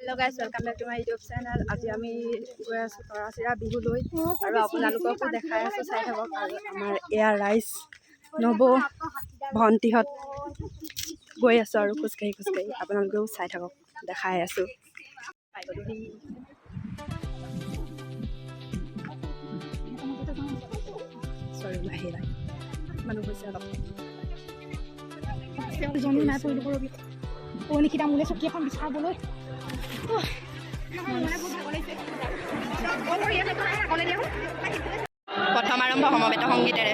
Hello' guys welcome back to my YouTube channel. আজি আমি গৈ আছোঁ তৰাচিৰা বিহুলৈ আৰু আপোনালোককো দেখাই আছোঁ, চাই থাকক। আৰু আমাৰ এয়া ৰাইজ নব ভণ্টিহঁত গৈ আছোঁ আৰু খোজকাঢ়ি আপোনালোকেও চাই থাকক, দেখাই আছোঁ। চৰি বাহিৰা মানুহ হৈছে অলপ জনি নাই পৰিলো কৰবি নিশিতা মোলে চকী এখন বিচাৰবলৈ প্ৰথম আৰম্ভ সমবেত সংগীতেৰে।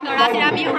তৰাচিৰা বিহু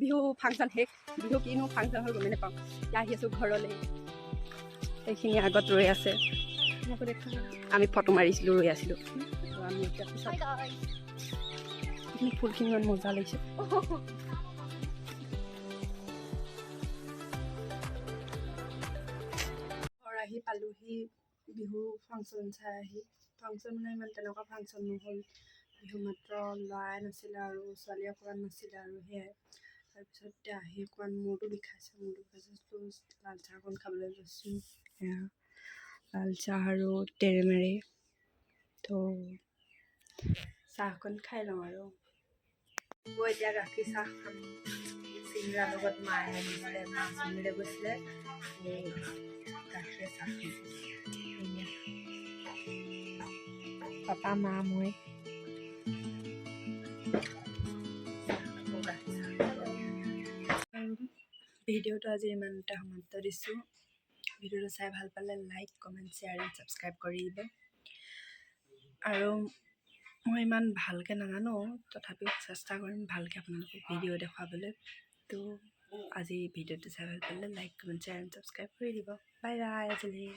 বিহু ফাংচন শেষ বিহু কিনো ফাংচন হ'ল গমেই নাপাওঁ এতিয়া আহি আছোঁ ঘৰলৈ এইখিনি আগত ৰৈ আছে আমি ফটো মাৰিছিলোঁ ৰৈ আছিলোঁ আমি এতিয়া পিছত ফুলখিনি ইমান মজা লাগিছে ঘৰ আহি পালোহি বিহু ফাংচন চাই আহি ফাংচন মানে ইমান তেনেকুৱা ফাংচন নহ'ল বিহু মাত্ৰ ল'ৰাই নাছিলে আৰু ছোৱালী অকণমান নাছিলে আৰু সেয়াই তাৰপিছত আহি অকণমান মূৰটো বিষাইছে লাল চাহ অকণ খাবলৈ লৈছোঁ সেয়া লাল চাহ আৰু তেৰেমেৰে তো চাহ অকণ খাই লওঁ আৰু মই এতিয়া গাখীৰ চাহ খাম চিংৰাৰ লগত মায়ে আনিছিলে মাছলৈ গৈছিলে গাখীৰ চাহ পাপা মা মই ভিডিঅ'টো আজি ইমানতে সমাপ্ত দিছোঁ ভিডিঅ'টো চাই ভাল পালে like comment share and subscribe কৰি দিব আৰু মই ইমান ভালকৈ নাজানো তথাপিও চেষ্টা কৰিম ভালকৈ আপোনালোকক ভিডিঅ' দেখুৱাবলৈ তো আজি ভিডিঅ'টো চাই ভাল পালে like comment share and subscribe কৰি দিব বাই বাই আজিলৈ